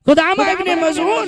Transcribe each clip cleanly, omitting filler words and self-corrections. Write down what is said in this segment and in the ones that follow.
खुदामा इब्ने मज़ऊन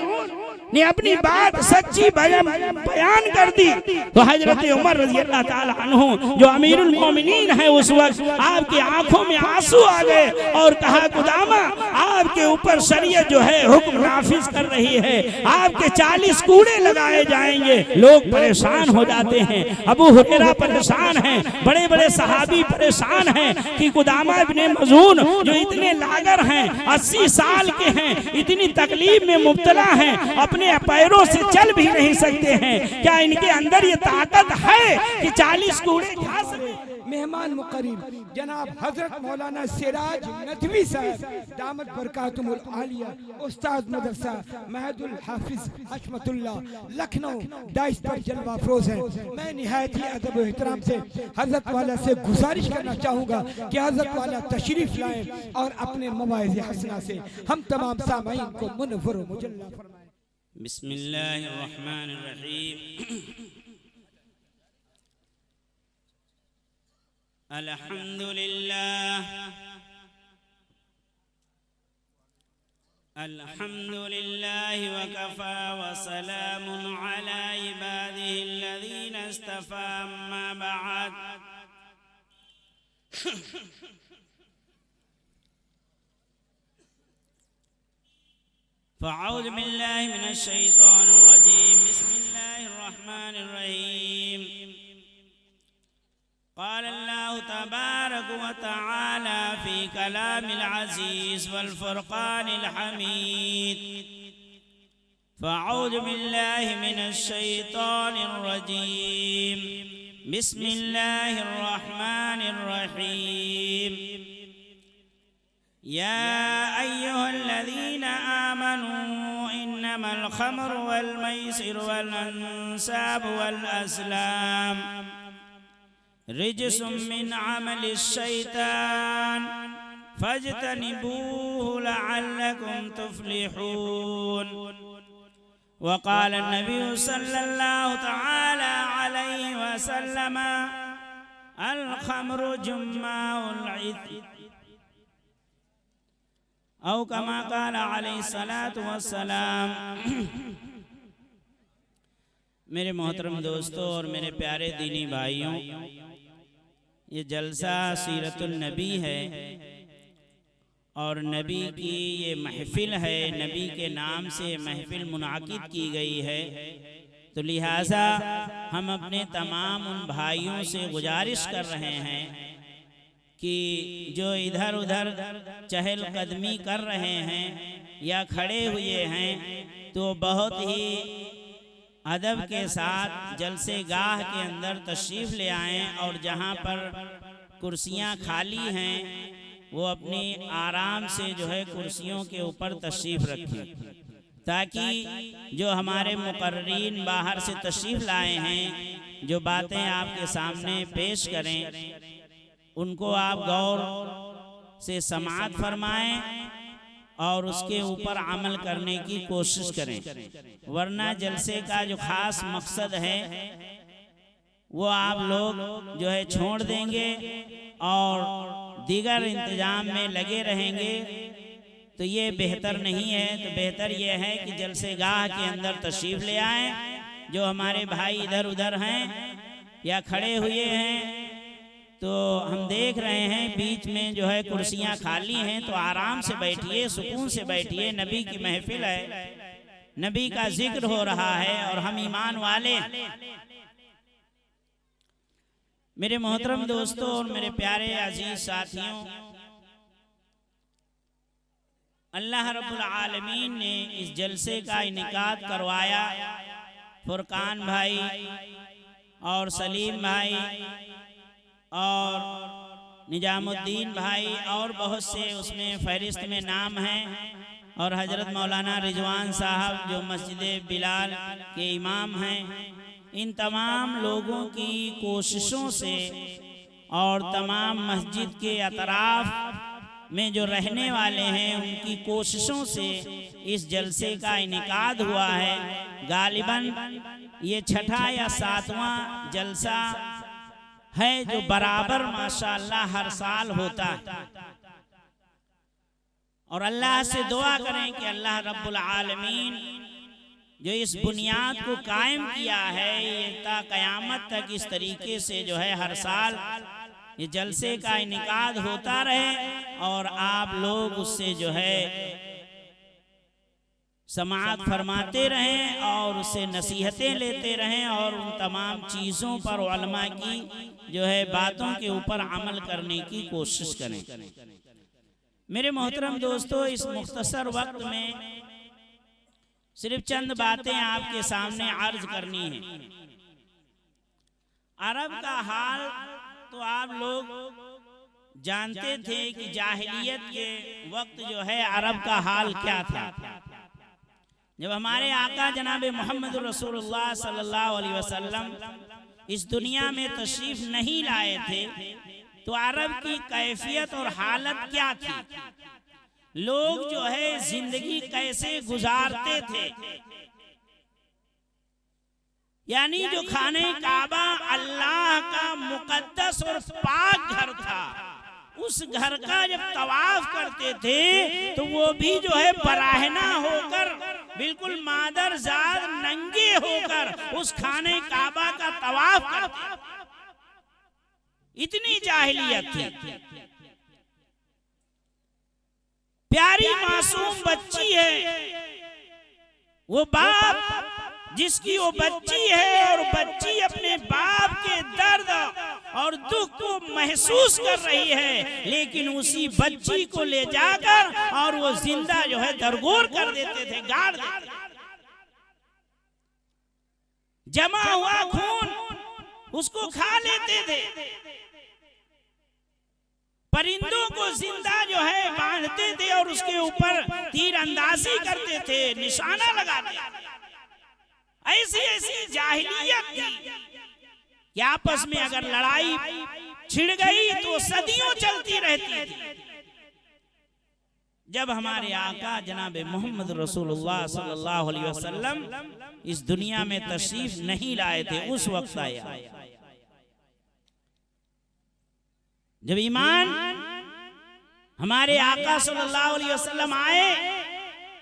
ने अपनी बात सच्ची बयान कर दी तो हजरत उमर रज़ी अल्लाह ताला अन्हु जो अमीरुल मोमिनीन है उस वक्त आपकी आंखों में आंसू आ गए और कहा खुदामा आपके ऊपर शरीयत जो है हुक्म नाफिज कर रही है, आपके 40 कूड़े लगाए जाएंगे। लोग परेशान हो जाते हैं, अबू हुरैरा परेशान हैं, बड़े बड़े सहाबी परेशान हैं कि खुदामा इब्ने मज़ऊन जो इतने लागर हैं, 80 साल के हैं, इतनी तकलीफ में मुब्तला हैं, अपने पैरों से चल भी नहीं सकते हैं, क्या इनके अंदर ये ताकत है कि 40 कूड़े खा सके? मेहमान मुकर्रम जनाब हजरत मौलाना सिराज नदवी साहब दामत बरकातुहुल आलिया उस्ताद मदरसा महदुल हाफिज हशमतुल्लाह लखनऊ डाइस पर जलवा अफरोज है। मैं निहायत ही अदब और एहतराम से हजरत वाला से गुजारिश करना चाहूँगा कि हजरत वाला तशरीफ लाएं और अपने मवाइज़ हसना से हम तमाम सामाईन को मुनव्वर व मुजल्ला फरमाएं। बिस्मिल्लाहिर्रहमानिर्रहीम। अल्हम्दुलिल्लाह अल्हम्दुलिल्लाहि व कफ़ा व सलामुन अला इबादिहि अल्लज़ीना इस्तफ़ा अम्मा बअद। फ़अऊज़ु बिल्लाहि मिनश शैतानिर रजीम। बिस्मिल्लाहिर रहमानिर रहीम। क़ाल अल्लाहु तबारक व तआला फ़ी कलामिल अज़ीज़ वल फ़ुरक़ानिल हमीद। फ़अऊज़ु बिल्लाहि मिनश शैतानिर रजीम। बिस्मिल्लाहिर रहमानिर रहीम। या अय्युहल्लज़ीना आमनू इन्नमल ख़म्रु वल मैसिरु वल अंसाबु वल अज़लाम रिज्सुम मिन अमलिश शैतान फज्तनिबूहु लअल्लकुम तुफ्लिहून। वक़ाल नबी सल्लल्लाहु तआला अलैहि वसल्लम अल ख़म्रु जुम्माउल इत्म औ कमा क़ाल अलैहिस्सलातु वस्सलाम। मेरे मोहतरम दोस्तों और मेरे प्यारे दीनी भाइयों, ये जलसा सीरतुल नबी है और नबी की ये महफिल है, नबी के नाम से महफिल मुनाकिद की गई है। तो लिहाजा हम अपने तमाम उन भाइयों से गुजारिश कर रहे हैं कि जो इधर उधर चहल कदमी कर रहे हैं या खड़े हुए हैं तो बहुत ही अदब के साथ जलसे गाह के अंदर तशरीफ़ ले आएं और जहाँ पर कुर्सियाँ खाली हैं वो अपनी आराम से जो है कुर्सियों के ऊपर तशरीफ़ रखें, ताकि जो हमारे मुकर्रीन बाहर से तशरीफ़ लाए हैं जो बातें आपके सामने पेश करें उनको आप गौर से समाअत फरमाएं और उसके ऊपर अमल करने की कोशिश करें, वरना जलसे का जो ख़ास मकसद है वो आप लोग जो है छोड़ देंगे और दीगर इंतज़ाम में लगे रहेंगे, तो ये बेहतर नहीं है। तो बेहतर ये है कि जलसे गाह के अंदर तशरीफ़ ले आएं। जो हमारे भाई इधर उधर हैं या खड़े हुए हैं तो हम देख रहे हैं बीच में जो है कुर्सियां खाली हैं, तो आराम से बैठिए, सुकून से बैठिए। नबी की महफिल है, नबी का जिक्र हो रहा है और हम ईमान वाले। मेरे मोहतरम दोस्तों और मेरे प्यारे अजीज साथियों, अल्लाह रब्बुल आलमीन ने इस जलसे का इनेकाद करवाया। फुरकान भाई और सलीम भाई और निजामुद्दीन भाई और बहुत से उसमें फहरिस्त में नाम हैं, और हजरत मौलाना रिजवान साहब जो मस्जिद बिलाल के इमाम हैं। इन तमाम लोगों की कोशिशों से और तमाम मस्जिद के अतराफ में जो रहने वाले हैं उनकी कोशिशों से इस जलसे का इनेकाद हुआ है। गालिबन ये छठा या सातवां जलसा है जो बराबर माशाअल्लाह हर साल होता है। और अल्लाह से दुआ करें कि अल्लाह रब्बुल आलमीन जो इस बुनियाद को कायम किया है ये ता क़यामत तक इस तरीके से जो है हर साल ये जलसे का इनेकाद होता रहे और आप लोग उससे जो है समाअत फरमाते रहें और उससे नसीहतें लेते रहें और उन तमाम चीज़ों पर उलमा की जो है बातों के ऊपर अमल करने की कोशिश करें। मेरे मोहतरम दोस्तों, इस मुख्तसर वक्त में सिर्फ चंद बातें आपके सामने अर्ज करनी है। अरब का हाल तो आप लोग जानते थे कि जाहिलियत के वक्त जो है अरब का हाल क्या था। जब हमारे आका जनाबे मोहम्मद रसूलुल्लाह सल्लल्लाहु अलैहि वसल्लम इस दुनिया में तशरीफ नहीं लाए थे तो अरब की कैफियत और हालत क्या थी, लोग जो है जिंदगी कैसे गुजारते थे। यानी जो खाने काबा अल्लाह का मुकद्दस और पाक घर था, उस घर का जब तवाफ करते थे तो वो भी जो है बराहना होकर बिल्कुल मादर जाद नंगे होकर उस खाने काबा का तवाफ करते। इतनी जाहिलियत थी। प्यारी मासूम बच्ची है, वो बाप जिसकी वो बच्ची है और बच्ची अपने बाप के दर्द और दुख को महसूस कर रही है, लेकिन उसी बच्ची को ले जाकर और वो जिंदा जो है दरगोर कर देते थे, गाड़ देते थे। जमा हुआ खून उसको खा लेते थे। परिंदों को जिंदा जो है बांधते थे और उसके ऊपर तीर अंदाजी करते थे, निशाना लगाते थे। ऐसी ऐसी जाहिलियत थी कि आपस में अगर लड़ाई छिड़ गई तो सदियों चलती रहती थी। जब हमारे आका जनाबे मोहम्मद रसूलुल्लाह सल्लल्लाहु अलैहि वसल्लम इस दुनिया में तशरीफ नहीं लाए थे, उस वक्त आया जब ईमान हमारे आका सल्लल्लाहु अलैहि वसल्लम आए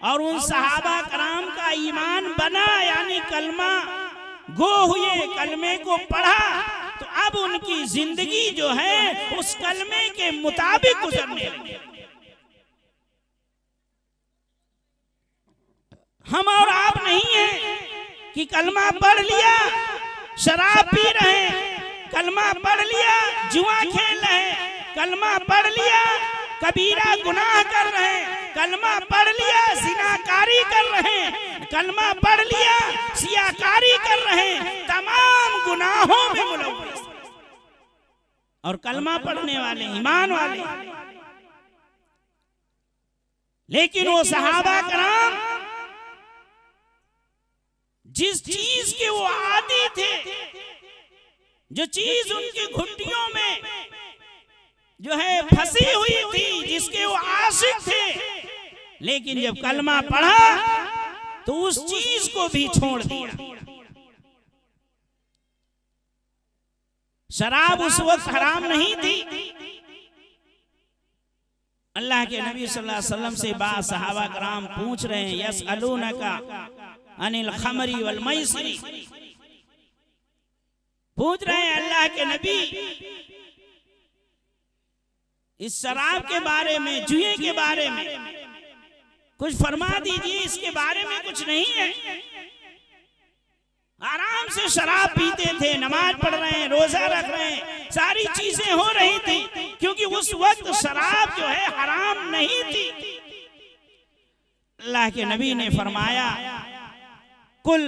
और उन सहाबा कराम का ईमान बना, यानी कलमा गो हुए, कलमे को पढ़ा, तो अब उनकी जिंदगी जो है उस कलमे के मुताबिक गुजरने लगी। हम और आप नहीं हैं कि कलमा पढ़ लिया शराब पी रहे हैं, कलमा पढ़ लिया जुआ खेल रहे हैं, कलमा पढ़ लिया कबीरा गुनाह कर रहे हैं, कलमा पढ़ लिया जिनाकारी कर रहे हैं, कलमा पढ़ लिया सियाकारी कर रहे हैं, तमाम गुनाहों में मुलव्वस। और कलमा पढ़ने वाले ईमान वाले, लेकिन वो सहाबा कराम जिस चीज के वो आदी थे, जो चीज उनकी घुट्टियों में जो है फंसी हुई थी, जिसके वो आशिक थे, लेकिन जब कलमा पढ़ा तो उस चीज को भी छोड़ दिया। शराब उस वक्त हराम नहीं थी। अल्लाह के नबी सल्लल्लाहु अलैहि वसल्लम से बात सहाबा कराम पूछ रहे हैं, यसअलूनका अनिल खमरी वल मैसिरी, पूछ रहे हैं अल्लाह के नबी इस शराब के बारे में, जुए के बारे में कुछ फरमा दीजिए, इसके बारे में कुछ नहीं है। आराम से शराब पीते थे, नमाज पढ़ रहे हैं, रोजा रख रहे हैं, सारी चीजें हो रही थी, क्योंकि उस वक्त शराब जो है हराम नहीं थी। अल्लाह के नबी ने फरमाया, कुल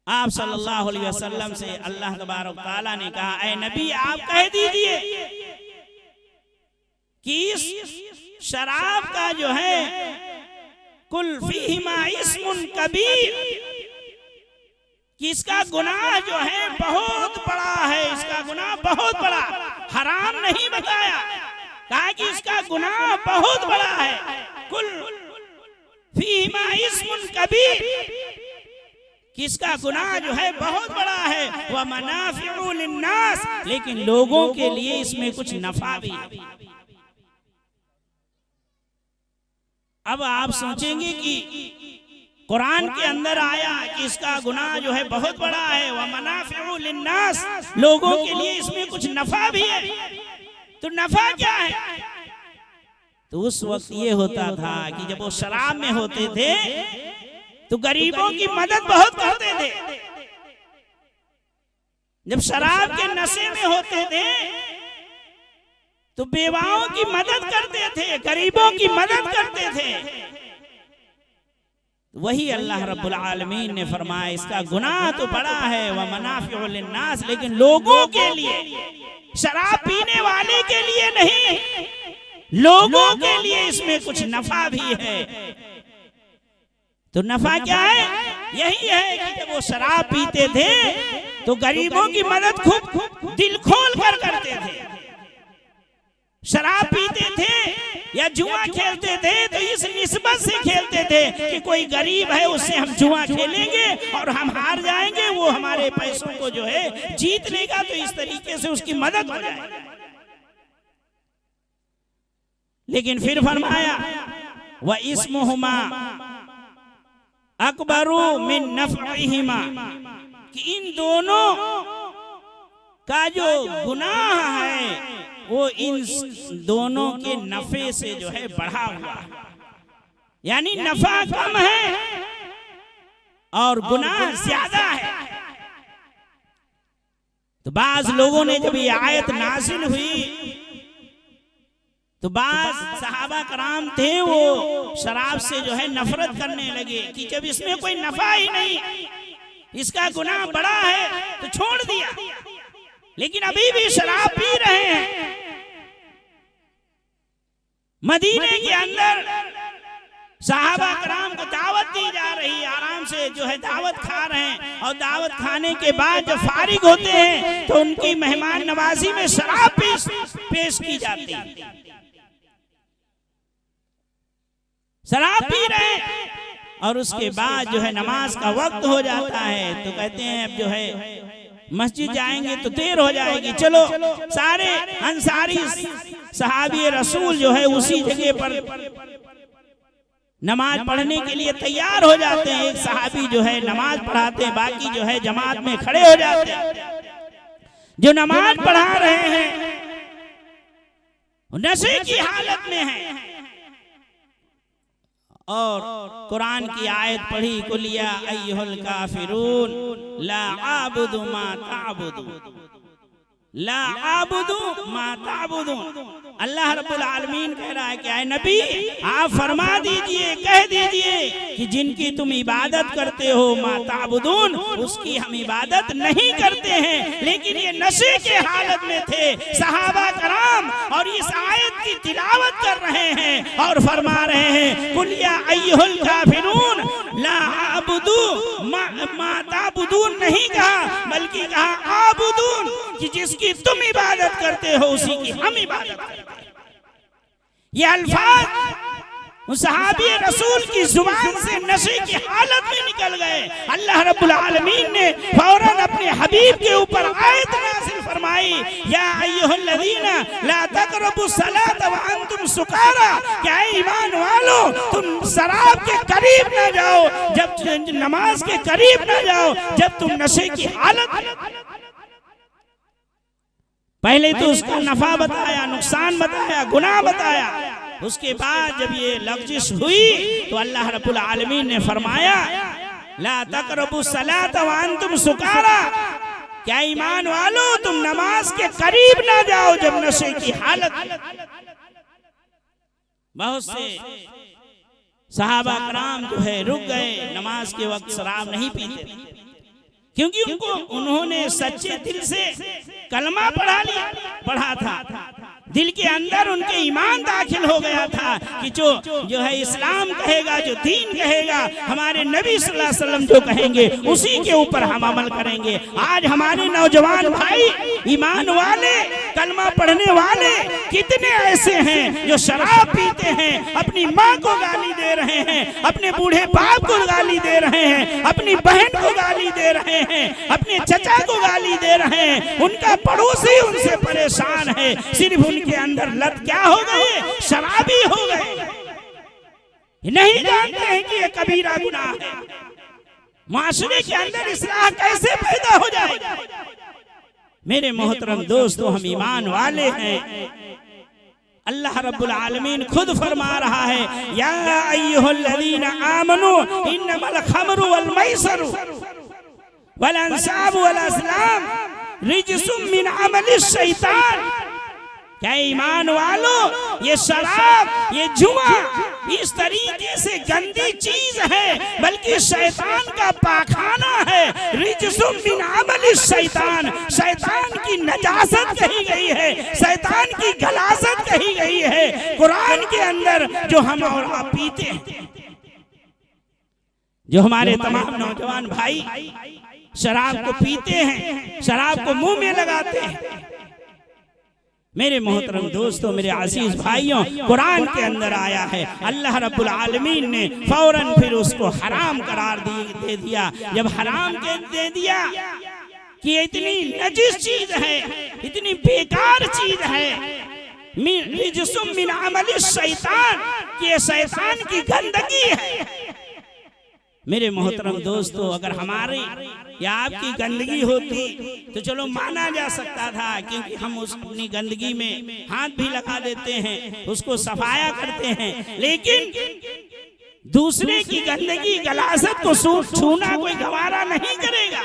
आप सल्लल्लाहु अलैहि वसल्लम से अल्लाह तबारक तआला ने कहा, ऐ नबी आप कह दीजिए कि इस शराब का जो है कुल फीहिमा इस्मुन कबीर, कि इसका गुनाह जो है बहुत बड़ा है, इसका गुनाह बहुत बड़ा, हराम नहीं बताया, कहा कि इसका गुनाह बहुत बड़ा है। कुल फीहिमा इस्मुन कबीर, किसका गुनाह जो है बहुत बड़ा है, वह मनाफिउ लिन्नास, लेकिन लोगों के लिए इसमें कुछ नफा भी है। अब आप सोचेंगे कि कुरान के अंदर आया कि इसका गुनाह जो है बहुत बड़ा है, वह मनाफ़िउ लिन्नास, लोगों के लिए इसमें कुछ नफा भी है। तो नफा क्या है? तो उस वक्त ये होता था कि जब वो शराब में होते थे तो गरीबों की मदद बहुत करते थे। जब शराब के नशे में होते थे तो बेवाओं की मदद करते थे, गरीबों की मदद करते थे। वही अल्लाह रब्बुल आलमीन ने फरमाया इसका गुनाह तो बड़ा है, वह मनाफ़िउ लिन्नास, लेकिन लोगों के लिए, शराब पीने वाले के लिए नहीं, लोगों के लिए इसमें कुछ नफा भी है। तो नफा क्या है? यही है कि जब वो शराब पीते थे तो गरीबों की मदद खूब दिल खोल कर करते थे। शराब पीते थे या जुआ खेलते थे तो इस निस्बत से खेलते थे कि कोई गरीब है उससे हम जुआ खेलेंगे और हम हार जाएंगे, वो हमारे पैसों को जो है जीत लेगा, तो इस तरीके से उसकी मदद हो जाएगी। लेकिन फिर फरमाया व इस्मुहुमा अकबरू मिन नफ़इहिमा, कि इन दोनों का जो गुनाह है वो इन दोनों के नफे से जो है बढ़ा हुआ, यानी नफा कम है और गुनाह ज्यादा है। तो बाज लोगों ने जब ये आयत नाज़िल हुई तो बाज सहाबा कराम थे वो शराब से जो है नफरत करने लगे कि जब इसमें कोई नफा ही नहीं, इसका गुनाह बड़ा है तो छोड़ दिया, लेकिन अभी भी शराब पी रहे हैं। मदीने के अंदर सहाबा कराम को दावत दी जा रही है, आराम से जो है दावत खा रहे हैं, और दावत खाने के बाद जब फारिग होते हैं तो उनकी मेहमान नवाजी में शराब पेश की जाती है। शराब पी रहे हैं और उसके बाद जो है नमाज का वक्त हो जाता है तो कहते हैं अब जो है मस्जिद जाएंगे तो देर हो जाएगी, चलो सारे अंसारी सहाबी रसूल जो है उसी जगह पर नमाज पढ़ने के लिए तैयार हो जाते हैं। एक सहाबी जो है नमाज पढ़ाते हैं, बाकी जो है जमात में खड़े हो जाते हैं। जो नमाज पढ़ा रहे हैं नशे की हालत में है और कुरान की आयत पढ़ी, कुलिया अय्युहल काफिरून ला आबुदु मा ताबुदून, ला आबुदु मा ताबुदून। अल्लाह रब्बुल आलमीन कह रहा है कि आए नबी आप फरमा दीजिए, कह दीजिए कि जिनकी तुम इबादत करते हो मा ताबुदून, उसकी हम इबादत नहीं करते हैं। लेकिन ये नशे के हालत में थे सहाबा कराम और इस आयत की तिलावत कर रहे हैं और फरमा रहे हैं कुलिया अय्युहल काफिरून ला आबुदु मा ताबुदून, नहीं कहा बल्कि कहा आबुदून, कि जिसकी तुम इबादत करते हो उसी की हम इबादत करते हैं। ये अल्फाज सहाबी रसूल की जुबान से नशे की हालत में निकल गए। अल्लाह रब्बुल आलमीन ने फौरन अपने हबीब के ऊपर आयत नाज़िल फरमाई, या अय्युहल्लज़ीना ला तक़रबुस सलात व अंतुम सुकारा, क्या ईमान वालो तुम शराब के करीब ना जाओ, जब नमाज के करीब ना जाओ जब तुम नशे की हालत। पहले तो उसका नफा बताया, नुकसान बताया, गुनाह बताया। उसके बाद जब ये लग़्ज़िश हुई तो अल्लाह रब्बुल आलमीन ने फरमाया ला तक़रबुस सलात व अंतुम सुकारा, क्या ईमान वालो तुम नमाज के करीब ना जाओ जब नशे की हालत। बहुत से सहाबा कराम जो है रुक गए, नमाज के वक्त शराब नहीं पीते, क्योंकि उन्होंने सच्चे दिल से कलमा पढ़ा था, दिल के अंदर उनके ईमान दाखिल हो गया था कि जो है इस्लाम कहेगा, जो दीन कहेगा, हमारे नबी सल्लल्लाहु अलैहि वसल्लम जो कहेंगे उसी के ऊपर हम अमल करेंगे। आज हमारे नौजवान भाई ईमान वाले, कलमा पढ़ने वाले कितने ऐसे हैं जो शराब पीते हैं, अपनी माँ को गाली दे रहे हैं, अपने बूढ़े बाप को गाली दे रहे हैं, अपनी बहन को गाली दे रहे हैं, अपने चचा को गाली दे रहे हैं, उनका पड़ोसी उनसे परेशान है, सिर्फ उनके अंदर लत क्या हो गए, शराबी हो गए। नहीं जानते हैं कि ये कबीरा गुनाह है। माशरे के अंदर इस्लाह कैसे पैदा हो जाए? मेरे मोहतरम दोस्तों, हम ईमान वाले हैं। अल्लाह रब्बुल आलमीन खुद फरमा रहा है, या अय्युहल्लज़ीना आमनू इन्नमल खमरु वल मैसरु वल अंसाबु वल अज़लाम रिजसुम मिन अमलिश शैतान। क्या ईमान वालों, ये शराब, ये जुआ इस तरीके से गंदी चीज है, बल्कि शैतान का पाखाना है। रिजसुम मिन अमलिश शैतान, शैतान की नजासत कही गई है, शैतान की गलासत कही गई है कुरान के अंदर। जो हम और आप पीते हैं, जो हमारे तमाम नौजवान भाई शराब को पीते हैं, शराब को मुंह में लगाते हैं, मेरे मोहतरम दोस्तों, मेरे अजीज भाइयों, कुरान के अंदर आया है, अल्लाह रब्बुल आलमीन ने फौरन फिर उसको हराम करार दे दिया। जब हराम दे दिया कि इतनी नजिस चीज है, इतनी बेकार चीज है, रिजसुम मिन अमलिश शैतान, कि ये शैतान की गंदगी है। मेरे मोहतरम दोस्तों, अगर हमारी या आपकी गंदगी होती तो चलो माना जा सकता था, क्योंकि हम उस अपनी गंदगी में हाथ भी लगा देते हैं, उसको सफाया करते हैं। लेकिन दूसरे की गंदगी, गलासत को छूना कोई गवारा नहीं करेगा।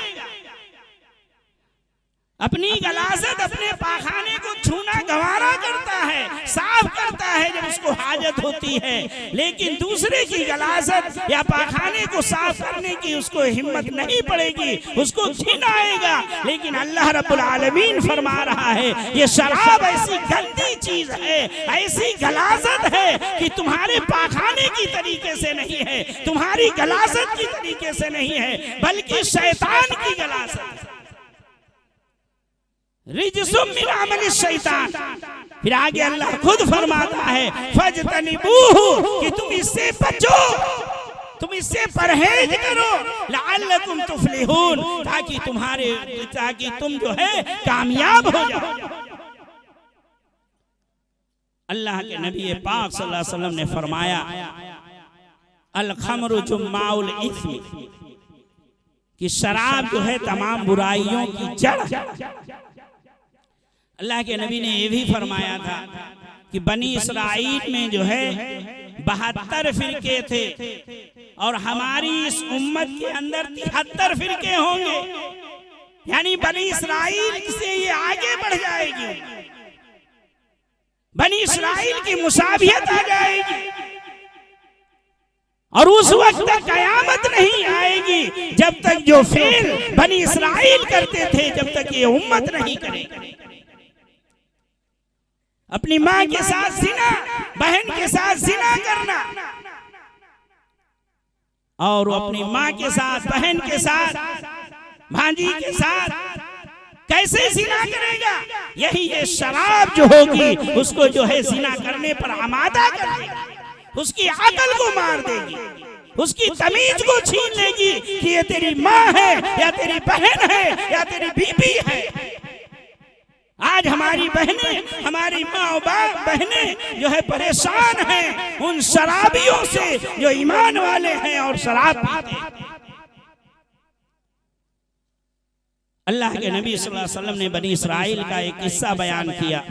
अपनी गलासत, अपने पाखाने को छूना गवारा करता है, साफ करता है जब उसको हाजत होती है। लेकिन दूसरे की गलासत या पाखाने को साफ करने की उसको हिम्मत नहीं पड़ेगी, उसको घिन आएगा। लेकिन अल्लाह रब्बुल आलमीन फरमा रहा है, ये शराब ऐसी गंदी चीज है, ऐसी गलासत है कि तुम्हारे पाखाने की तरीके से नहीं है, तुम्हारी गलासत की तरीके से नहीं है, बल्कि शैतान की गलासत है। रिजसुम मिन अमलिश शैतान। फिर आगे अल्लाह खुद फरमाता है, फजतनिबूहु, कि तुम इससे बचो, तुम इससे परहेज करो, लअल्लकुम तुफलिहून, ताकि तुम जो है कामयाब हो जाओ। अल्लाह के नबी पाक सल्लल्लाहु अलैहि वसल्लम ने फरमाया, अल खमरु जुम्माउल इस्म, कि शराब जो है तमाम बुराइयों की जड़। अल्लाह के नबी ने ये भी फरमाया था कि बनी इसराइल में जो है 72 फिरके थे, और हमारी इस उम्मत के अंदर 73 फिरके होंगे। यानी बनी इसराइल से ये आगे बढ़ जाएगी, बनी इसराइल की मुसाबियत आ जाएगी, और उस वक्त तक कयामत नहीं आएगी जब तक जो फेल बनी इसराइल करते थे, जब तक ये उम्मत नहीं करेगी। अपनी माँ के साथ जिना, बहन के साथ जिना करना, और अपनी माँ के साथ, बहन के साथ, भांजी के साथ कैसे जिना करेगा? यही ये शराब जो होगी उसको जो है जिना करने पर आमादा कर देगी, उसकी अकल को मार देगी, उसकी तमीज को छीन लेगी कि ये तेरी माँ है या तेरी बहन है या तेरी बीबी है। आज हमारी बहनें, हमारी माँ और बहनें जो है परेशान हैं उन शराबियों से जो ईमान वाले हैं और शराब पीते हैं। अल्लाह के नबी सल्लल्लाहु अलैहि वसल्लम ने बनी इसराइल का एक किस्सा बयान किया।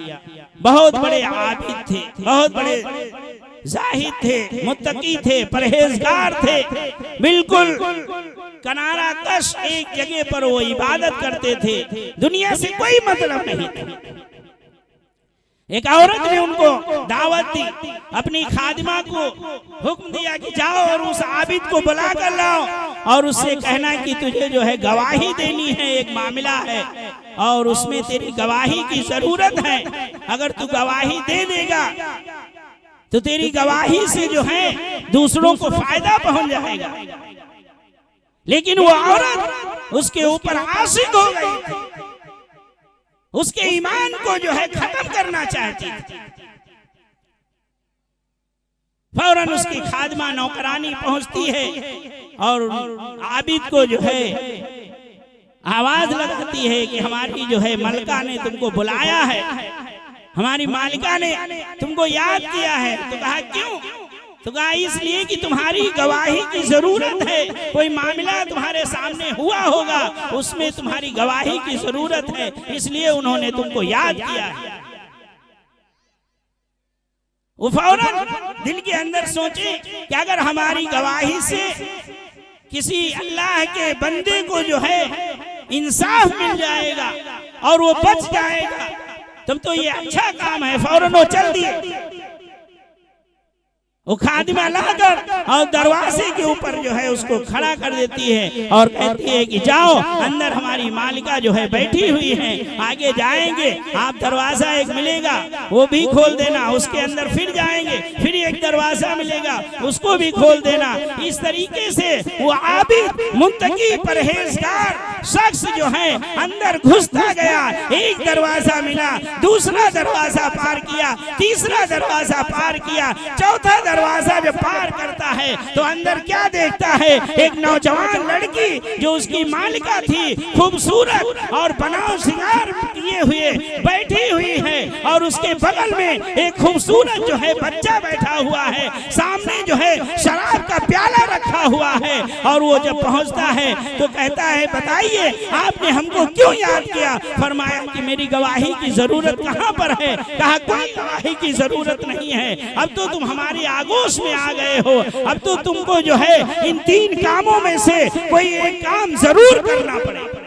बहुत बड़े आबिद थे, बहुत बड़े जाहिद थे, मुत्तकी थे, परहेजगार थे, बिल्कुल किनारा कश एक जगह पर वो इबादत करते थे, दुनिया से कोई मतलब नहीं था। एक औरत ने उनको दावत दी, अपनी खादिमा को हुक्म दिया कि जाओ और उस आबिद को बुला कर लाओ और उससे कहना कि तुझे जो है गवाही देनी है, एक मामला है और उसमें तेरी गवाही की जरूरत है। अगर तू गवाही दे देगा तो तेरी गवाही से जो है दूसरों को फायदा पहुंच जाएगा। लेकिन वो औरत उसके ऊपर आशिक हो गई, उसके ईमान को जो है खत्म करना चाहती थी। फौरन उसकी खादमा नौकरानी पहुंचती है और आबिद को जो है आवाज लगाती है कि हमारी जो है मलका ने तुमको बुलाया है, हमारी मालिका ने तुमको याद किया है। तो कहा क्यों? तो कहा इसलिए कि तुम्हारी गवाही की जरूरत है, कोई मामला तुम्हारे सामने हुआ होगा उसमें तुम्हारी गवाही की जरूरत है, इसलिए उन्होंने तुमको याद किया है। वो फौरन दिल के अंदर सोचे कि अगर हमारी गवाही से किसी अल्लाह के बंदे को जो है इंसाफ मिल जाएगा और वो बच जाएगा तब तो ये अच्छा काम है। फौरन वो चल दिए, वो खादिमा लाकर और दरवाजे के ऊपर जो है उसको खड़ा कर देती है और कहती है कि जाओ, अंदर हमारी मालिका जो है बैठी हुई है, आगे जाएंगे आप दरवाजा एक मिलेगा वो भी खोल देना, उसके अंदर फिर जाएंगे फिर एक दरवाजा मिलेगा उसको भी खोल देना। इस तरीके से वो आबिद मुत्तकी परहेजगार शख्स जो है अंदर घुसता गया, एक दरवाजा मिला, दूसरा दरवाजा पार किया, तीसरा दरवाजा पार किया, चौथा दरवाजा जब पार करता है तो अंदर क्या देखता है, एक नौजवान लड़की जो उसकी मालिका थी, खूबसूरत और बनाव श्रृंगार किए हुए बैठी हुई है और उसके बगल में एक खूबसूरत जो है बच्चा बैठा हुआ है, सामने जो है शराब का प्याला रखा हुआ है। और वो जब पहुंचता है तो कहता है बताइए आपने हमको क्यों याद किया? फरमाया कि मेरी गवाही की जरूरत कहाँ पर है? कहा कोई गवाही की जरूरत नहीं है, अब तो तुम हमारी आगोश में आ गए हो, अब तो तुमको जो है इन 3 कामों में से कोई एक काम जरूर करना पड़ेगा।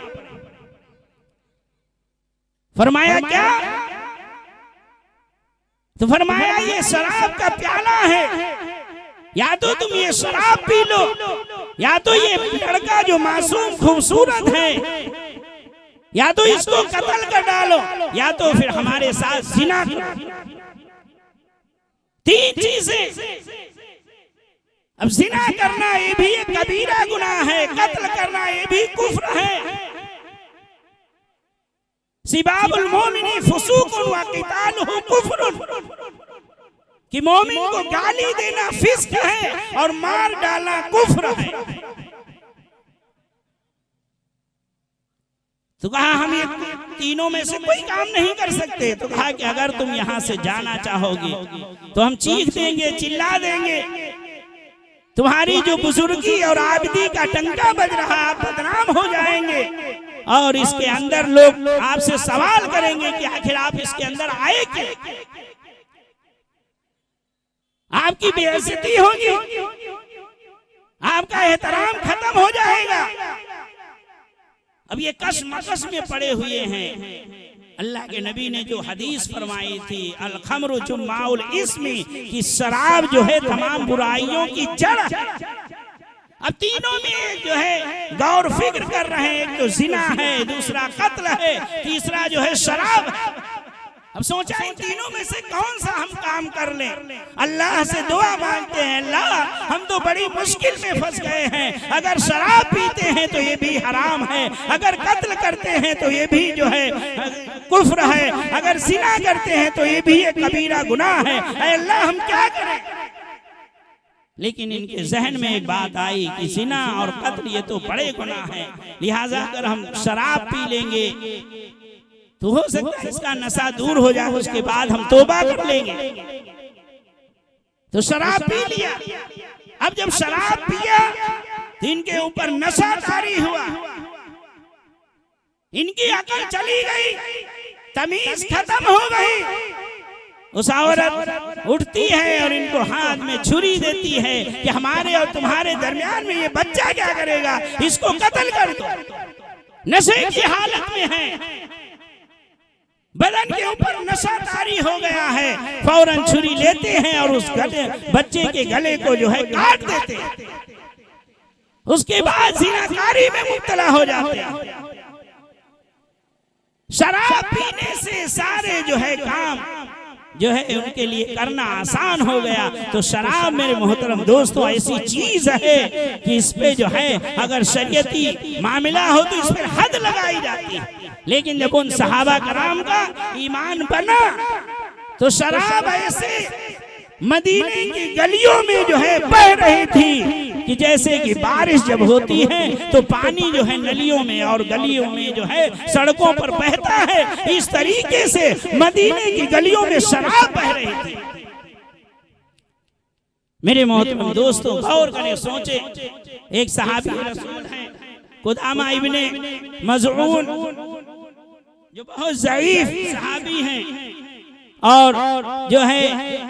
फरमाया क्या? तो फरमाया ये शराब का प्याला है, या तो तुम ये शराब पी लो, या तो ये लड़का जो मासूम खूबसूरत है या तो इसको कत्ल कर डालो, या तो फिर हमारे साथ जिना करो। 3 चीजें। अब जिना करना ये भी एक कबीरा गुनाह है, कत्ल करना ये भी कुफ्र है। सिबाबुल मोमिनी फुसूकुन व क़ितालुहु कुफ्रुन, कि मोमिन को गाली देना फिस्क है और मार डालना कुफ्र है। तो कहा हम ये तीनों में से कोई काम नहीं कर सकते। तो कहा कि अगर तुम यहाँ से जाना चाहोगे तो हम चीख देंगे, चिल्ला देंगे, तुम्हारी जो बुजुर्गी और आबिदी का टंका बज रहा, आप बदनाम हो जाएंगे और इसके अंदर लोग आपसे सवाल करेंगे कि आखिर आप इसके अंदर आए क्यों? आपकी बेइज्जती होगी, आपका एहतराम खत्म हो जाएगा। अब ये कशमकश में पड़े हुए हैं। अल्लाह के नबी ने जो हदीस फरमाई थी अल खमरु जुम्माउल इस्मी, कि शराब जो है तमाम बुराइयों की जड़ है। अब तीनों में जो है गौर फिक्र कर रहे हैं, एक तो जिना है, दूसरा कत्ल है, तीसरा जो है शराब है। अब सोचा इन तीनों में से कौन सा हम काम कर लें। अल्लाह से दुआ मांगते हैं, अल्लाह हम तो बड़ी मुश्किल में फंस गए हैं, अगर शराब पीते हैं तो ये भी हराम है, अगर कत्ल करते हैं तो ये भी जो है कुफ्र है, अगर जिना करते हैं तो ये भी एक कबीरा गुनाह है, ऐ अल्लाह हम क्या करें। लेकिन इनके जहन में एक बात आई कि जिना और कत्ल ये तो बड़े गुनाह हैं, लिहाजा अगर हम शराब पी लेंगे तो हो सकता है इसका नशा दूर हो जाए, उसके बाद हम तौबा कर लेंगे। तो शराब पी लिया। अब जब शराब पिया तो इनके ऊपर नशा तारी हुआ, इनकी अकल चली गई, तमीज खत्म हो गई। उस औरत उठती है और इनको हाथ में छुरी देती है कि हमारे और तुम्हारे दरमियान में ये बच्चा क्या करेगा, इसको कत्ल कर दो। नशे की हालत में है, बदन के ऊपर नशा तारी हो गया है, फौरन छुरी लेते हैं और उस बच्चे के गले को जो है काट देते हैं। उसके बाद जिनाकारी में मुब्तला हो जाते हैं। शराब पीने से सारे जो है काम जो है उनके लिए करना आसान हो गया। तो शराब मेरे मोहतरम दोस्तों ऐसी चीज है कि इस पे जो है अगर शरीयती मामला हो तो इस पर हद लगाई जाती है। लेकिन जब उन सहाबा कराम का ईमान बना तो शराब ऐसे मदीने की गलियों में जो है बह रही थी कि जैसे कि बारिश जब होती है तो पानी जो है नलियों में और गलियों में जो है सड़कों पर बहता है, इस तरीके से मदीने की गलियों में शराब बह रही थी। मेरे मोहतरम दोस्तों, गौर करें, सोचे, एक सहाबी रसूल हैं कुदामा इब्ने मज़ऊन, जो बहुत ज़ईफ सहाबी हैं और जो है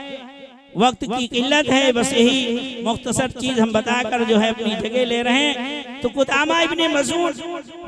वक्त की किल्लत है, बस यही मुख्तसर चीज हम बताकर जो है अपनी जगह ले रहे हैं। तो कुदामा इब्ने मज़ऊन,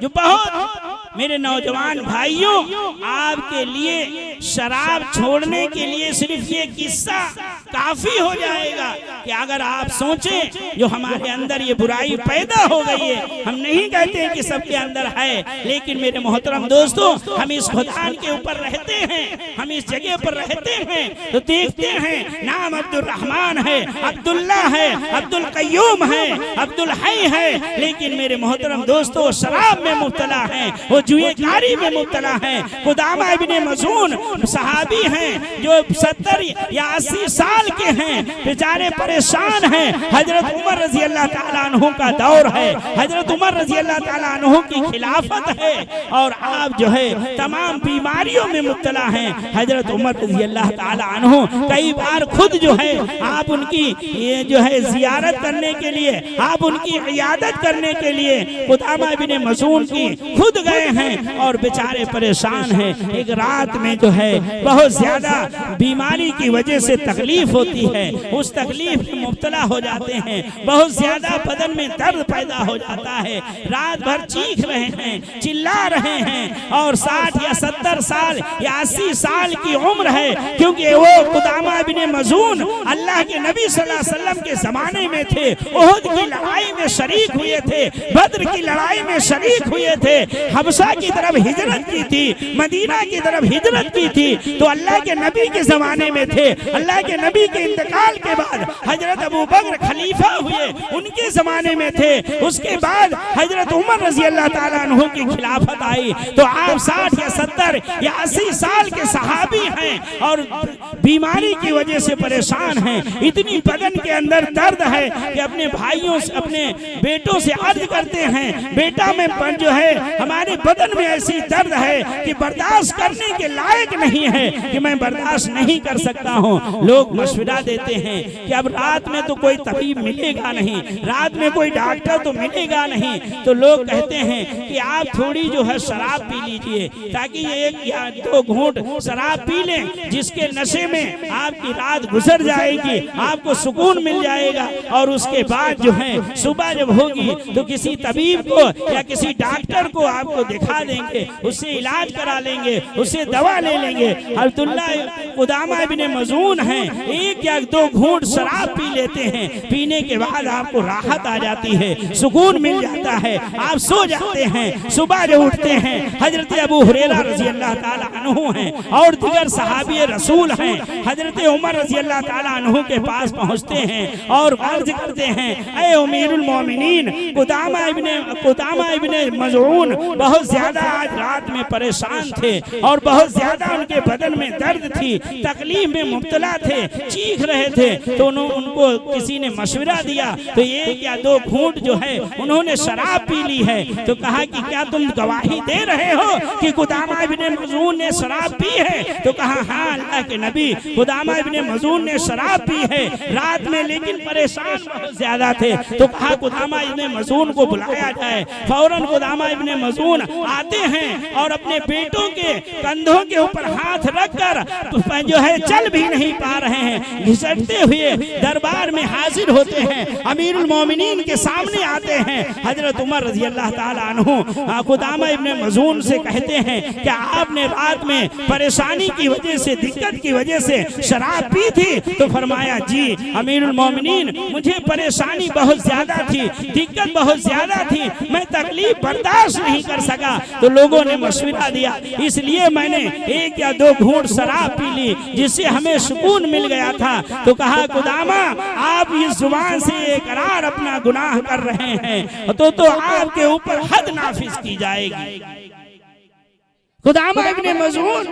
जो बहुत मेरे नौजवान भाइयों, आपके लिए शराब छोड़ने के लिए सिर्फ ये किस्सा काफी हो जाएगा कि अगर आप सोचें जो हमारे अंदर ये बुराई पैदा हो गई है, हम नहीं कहते कि सबके अंदर है, लेकिन मेरे मोहतरम दोस्तों, हम इस खुदान के ऊपर रहते हैं, हम इस जगह पर रहते हैं तो देखते हैं नाम अब्दुल रहमान है, अब्दुल्ला है, अब्दुल कय्यूम है, अब्दुल हई है, लेकिन मेरे मोहतरम दोस्तों शराब में मुब्तला है, वो जुएकारी में मुब्तला है। कुदामा इब्ने मज़ऊन सहाबी हैं जो 70 या 80 साल के हैं, बेचारे परेशान हैं। हजरत उमर रजी अल्लाह ताला अन्हु का दौर है, हजरत उमर रजी अल्लाह ताला अन्हु की खिलाफत है और आप जो है तमाम बीमारियों में मुब्तला हैं। हजरत उमर रजी अल्लाह ताला अन्हु कई बार खुद जो है आप उनकी ये जो है जियारत करने के लिए, आप उनकी इयादत करने के लिए कुदामा इब्ने मज़ऊन की खुद गए हैं और बेचारे परेशान हैं। एक रात में जो है बहुत ज्यादा बीमारी की वजह से तकलीफ होती है, उस तकलीफ में मुब्तला हो जाते हैं, बहुत ज्यादा बदन में दर्द पैदा हो जाता है, रात भर चीख रहे हैं, चिल्ला रहे हैं और 60 या 70 साल या 80 साल की उम्र है, क्योंकि वो कुदामा इब्ने मज़ऊन अल्लाह के नबी सल्लल्लाहु अलैहि वसल्लम के जमाने में थे, उहुद की लड़ाई में शरीक हुए थे, बद्र की लड़ाई में शरीक हुए थे, हबशा की तरफ हिजरत की थी, मदीना की तरफ हिजरत की थी, तो अल्लाह के नबी के जमाने में थे। अल्लाह के नबी के इंतकाल के बाद हजरत अबू बकर खलीफा हुए, उनके जमाने में थे। उसके बाद हजरत उमर रजी अल्लाह ताला अन्हु की खिलाफत आई, तो आप 60 या 70 या 80 साल के सहाबी हैं और बीमारी की वजह से परेशान हैं, इतनी बदन के अंदर दर्द है कि अपने भाइयों से, अपने बेटों से अर्ज करते हैं, बेटा में जो है हमारे बदन में ऐसी दर्द है कि बर्दाश्त करने के लायक नहीं है, कि मैं बर्दाश्त नहीं कर सकता हूँ। लोग मशवरा देते हैं कि अब रात में तो कोई तबीब मिलेगा नहीं, रात में कोई डॉक्टर तो मिलेगा नहीं, तो लोग कहते हैं कि आप थोड़ी जो है शराब पी लीजिए, ताकि ये 1 या 2 घूंट शराब पी लें, जिसके नशे में आपकी रात गुजर जाएगी, आपको सुकून मिल जाएगा और उसके बाद जो है सुबह जब होगी तो किसी तबीब को या किसी डॉक्टर को आपको दिखा देंगे, उससे इलाज करा लेंगे, उससे दवा ले लेंगे। अब्दुल्ला कुदामा इब्ने मज़ऊन हैं, 1 या 2 घूंट शराब पी लेते हैं, पीने के बाद आपको राहत आ जाती है, सुकून मिल जाता है, आप सो जाते हैं। सुबह जो उठते हैं हजरत अबू हुरैरा रजी अल्लाह ताला अन्हु हैं और दीगर सहाबी रसूल हैं, हजरत उमर रजी अल्लाह ताला अन्हु के पास पहुंचते हैं और अर्ज करते हैं, ऐ अमीरुल मोमिनीन, कुदामा इब्ने मज़ऊन बहुत ज्यादा आज रात में परेशान थे और बहुत ज्यादा उनके बदन में दर्द थी, तकलीफ में मुब्तला थे, चीख रहे थे, तो उनको किसी ने मशवरा दिया, तो 1 या 2 घूंट जो है उन्होंने शराब पी ली है। तो कहा कि क्या तुम गवाही दे रहे हो कि कुदामा इब्ने मज़ऊन ने शराब पी है? तो कहा हाँ अल्लाह के नबी, कुदामा इब्ने मज़ऊन ने शराब पी है रात में, लेकिन परेशान बहुत ज्यादा थे। तो कहा कुदामा इब्ने मज़ऊन को बुलाया जाए। फौरन कुदामा इब्ने मज़ऊन आते हैं और अपने बेटों के कंधों के ऊपर हाथ रखकर जो है चल भी नहीं पा रहे हैं, घिसटते हुए दरबार में हाजिर होते हैं, अमीरुल मोमिनीन के सामने आते हैं। हजरत उमर रजी अल्लाह ताला अन्हु कुदामा इब्ने मज़ऊन से कहते हैं क्या आपने रात में परेशानी की वजह से, दिक्कत की वजह से शराब पी थी? तो फरमाया जी अमीरुल मोमिनीन, मुझे परेशानी बहुत ज्यादा थी, दिक्कत बहुत ज्यादा थी, मैं तकलीफ बर्दाश्त नहीं कर सका, तो लोगों ने मशवरा दिया, इसलिए मैंने 1 या 2 घूंट शराब पी ली, जिससे हमें सुकून मिल गया था। तो कहा कुदामा, आप इस जुबान से इकरार अपना गुनाह कर रहे हैं तो आपके ऊपर हद नाफिज की जाएगी। कुदामा इब्ने मज़ऊन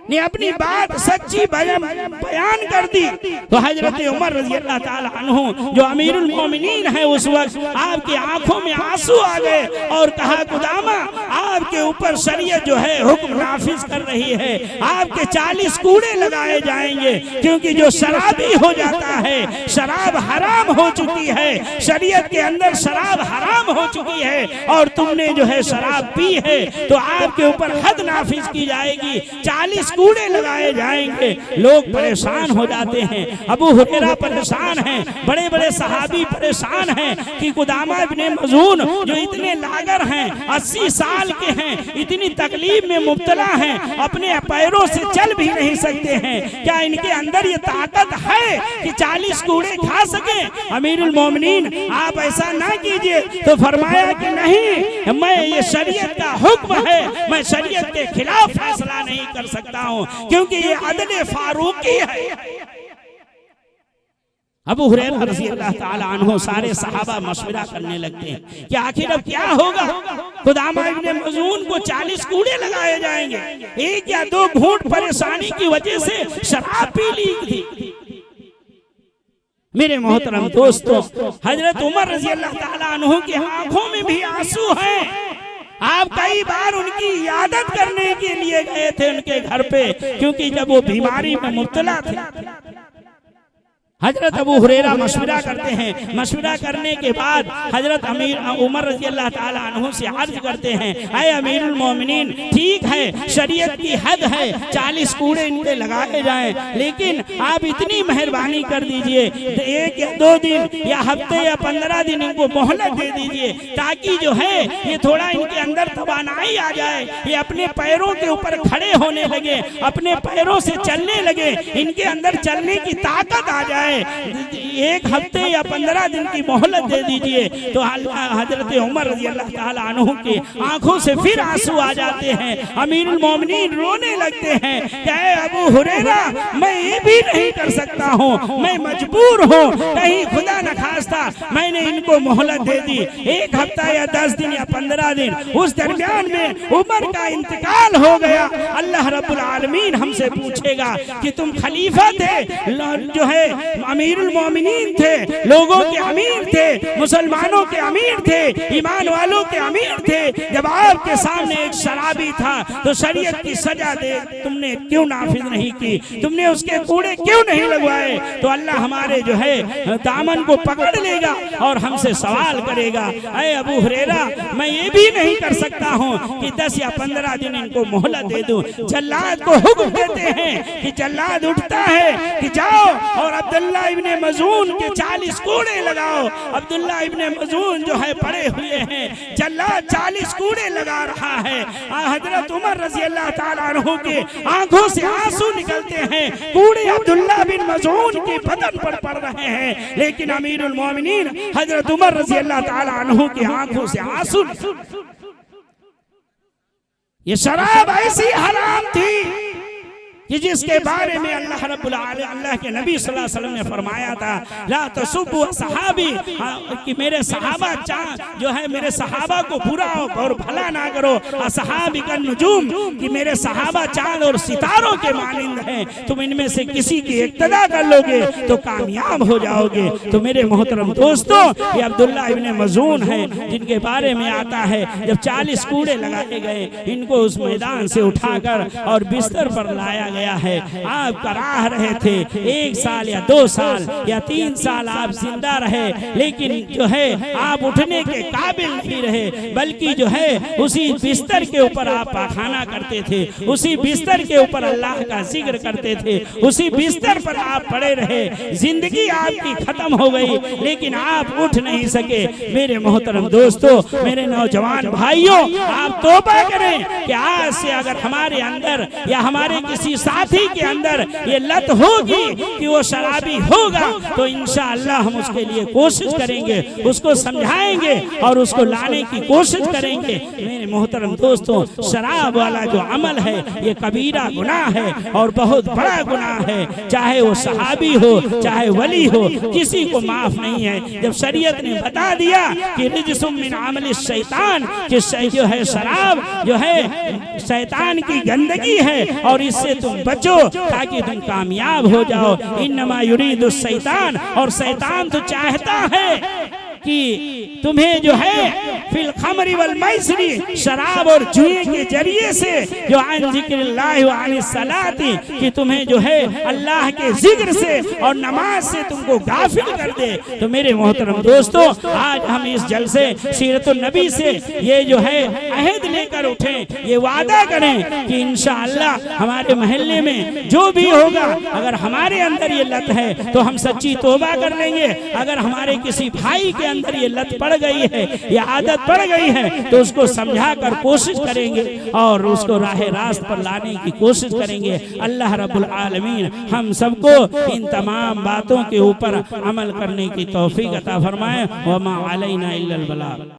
ने अपनी बात सच्ची बयान कर दी तो हजरत उमर रजी अल्लाह ताला अन्हु जो अमीरुल मोमिनीन है उस वक्त आपकी आंखों में आंसू आ गए और कहा कुदामा आपके ऊपर शरीयत जो है हुक्म नाफिज कर रही है, आपके 40 कूड़े लगाए जाएंगे क्योंकि जो शराबी हो जाता है शराब हराम हो चुकी है, शरीयत के अंदर शराब हराम हो चुकी है और तुमने जो है शराब पी है तो आपके ऊपर हद नाफिज की जाएगी, 40 कूड़े लगाए जाएंगे। लोग परेशान हो जाते हैं, अबू हुरैरा परेशान हैं, बड़े बड़े सहाबी परेशान हैं कि कुदामा इब्ने मजून जो इतने लागर हैं, 80 साल के हैं, इतनी तकलीफ में मुब्तला हैं, अपने पैरों से चल भी नहीं सकते हैं, क्या इनके अंदर ये ताकत है कि 40 कूड़े खा सके? अमीरुल मोमिनीन आप ऐसा ना कीजिए। तो फरमाया कि नहीं, मैं ये शरीयत का हुक्म है, मैं शरीयत के खिलाफ फैसला नहीं कर सकता हूं क्योंकि ये अदल फारूकी है। अबू हुरैरा रज़ी अल्लाह ताला अन्हु सारे सहाबा मशवरा करने लगते हैं कि आखिर अब क्या होगा। कुदामा इब्ने मजून को 40 कूड़े लगाए जाएंगे, एक या दो घूंट परेशानी की वजह से शराब पी ली थी। मेरे मोहतरम दोस्तों, हजरत उमर रज़ी अल्लाह ताला अन्हु की आंखों में भी आंसू हैं। आप कई बार उनकी इयादत करने के लिए गए थे उनके घर पे क्योंकि जब वो बीमारी में मुब्तला थे। हजरत अबू हुरैरा मशवरा करते हैं, मशवरा करने के बाद हजरत उमर रज़ी अल्लाह ताला अन्हु से अर्ज करते हैं, ऐ अमीरुल मोमिनीन ठीक है शरीयत की हद है, 40 कूड़े इनके लगाए जाएं, लेकिन आप इतनी मेहरबानी कर दीजिए 1 या 2 दिन या हफ्ते या 15 दिन इनको मोहलत दे दीजिए ताकि जो है ये थोड़ा इनके अंदर तवानाई आ जाए, ये अपने पैरों के ऊपर खड़े होने लगे, अपने पैरों से चलने लगे, इनके अंदर चलने की ताकत आ जाए। 1 हफ्ते या 15 दिन की मोहलत दे दीजिए। तो हजरत उमर रज़ी अल्लाह ताला अन्हु की आंखों से फिर आंसू आ जाते हैं, अमीरुल मोमिनीन रोने लगते हैं कि अबू हुरैरा मैं ये भी नहीं कर सकता हूँ, मैं मजबूर हूँ, कहीं खुदा न खास्ता मैंने इनको मोहलत दे दी 1 हफ्ता या 10 दिन या 15 दिन, उस दरमियान में उमर का इंतकाल हो गया, अल्लाह रब्बुल आलमीन हमसे पूछेगा कि तुम खलीफा थे, जो है अमीरुल मोमिनीन थे, लोगों के अमीर थे, मुसलमानों के अमीर थे, ईमान वालों के अमीर थे, जब आपके सामने एक शराबी था तो शरीयत की सजा दे तुमने क्यों नाफिज नहीं की, तुमने उसके कूड़े क्यों नहीं लगवाए? तो अल्लाह हमारे जो है दामन को पकड़ लेगा और हमसे सवाल करेगा, ऐ अबू हुरैरा मैं ये भी नहीं कर सकता हूँ कि 10 या 15 दिन इनको मोहलत दे दूं। जल्लाद को हुक्म देते हैं कि जल्लाद उठता है कि जाओ और अब्दुल्ला इब्ने मजून के 40 कूड़े लगाओ। अब्दुल्ला इब्ने मजून जो है पड़े हुए हैं, जल्लाद 40 कूड़े लगा रहा है। हजरत उमर रज़ी अल्लाह ताला अन्हु के आंखों से आंसू निकलते हैं, कूड़े अब्दुल्ला बिन मजून के बदन पर पड़ रहे हैं, लेकिन अमीरुल मोमिनीन हजरत उमर रज़ी अल्लाह ताला अन्हु की आंखों से आंसू। ये शराब ऐसी हराम थी कि जिसके बारे में अल्लाह रब्बुल आलमीन अल्लाह के नबी सल्लल्लाहु अलैहि वसल्लम ने फरमाया था, ला तसुब्बु सहाबी, कि मेरे सहाबा जो है मेरे सहाबा को बुरा और भला ना करो, असहाबी का नुजूम, कि मेरे सहाबा चांद और सितारों के मानिंद हैं, तुम इनमें से किसी की इक्तदा कर लोगे तो कामयाब हो जाओगे। तो मेरे मोहतरम दोस्तों, ये अब्दुल्ला इब्ने मजून है जिनके बारे में आता है जब 40 कूड़े लगाए गए, इनको उस मैदान से उठाकर और बिस्तर पर लाया गया है। आप कराह रहे थे 1 साल या 2 साल या 3 साल आप जिंदा रहे, लेकिन जो है आप उठने के काबिल नहीं रहे, बल्कि जो है उसी बिस्तर के ऊपर आप पाखाना करते थे, उसी बिस्तर के ऊपर अल्लाह का जिक्र करते थे, उसी बिस्तर पर आप पड़े रहे, जिंदगी आपकी खत्म हो गई लेकिन आप उठ नहीं सके। मेरे मोहतरम दोस्तों, मेरे नौजवान भाइयों, आप तौबा करें कि आज से अगर हमारे अंदर या हमारे किसी साथी के अंदर ये लत होगी कि वो शराबी होगा तो इंशाअल्लाह हम उसके लिए कोशिश करेंगे, उसको समझाएंगे और उसको लाने की कोशिश करेंगे। मेरे मोहतरम दोस्तों, शराब वाला जो अमल है ये कबीरा गुनाह है और बहुत बड़ा गुनाह है, चाहे वो सहाबी हो चाहे वली हो, किसी को माफ नहीं है। जब शरीयत ने बता दिया कि रिज्सुम मिन अमल शैतान, कि जो है शराब जो है शैतान की गंदगी है और इससे तुम तुम बचो ताकि तुम कामयाब हो जाओ। इन्नमा युरीदु शैतान, और शैतान तो चाहता है कि तुम्हें जो है फिल खमरी वल मैसरी, शराब और जुए के जरिए से जो अन जिक्रिल्लाहि व अन सलाती, कि तुम्हें जो है अल्लाह के जिक्र से और नमाज से तुमको गाफिल कर दे। तो मेरे मोहतरम दोस्तों, आज हम इस जलसे सीरतुन नबी से ये जो है अहद लेकर उठें, ये वादा करें कि इंशाअल्लाह हमारे महल्ले में जो भी होगा, अगर हमारे अंदर ये लत है तो हम सच्ची तौबा कर लेंगे। अगर हमारे किसी भाई के अंदर ये लत पड़ गई है, ये आदत पड़ गई है, तो उसको समझा कर कोशिश करेंगे और उसको राह रास्त पर लाने की कोशिश करेंगे। अल्लाह रब्बुल आलमीन हम सबको इन तमाम बातों के ऊपर अमल करने की तौफीक अता फरमाए। वमा अलैना इल्लल बलाग।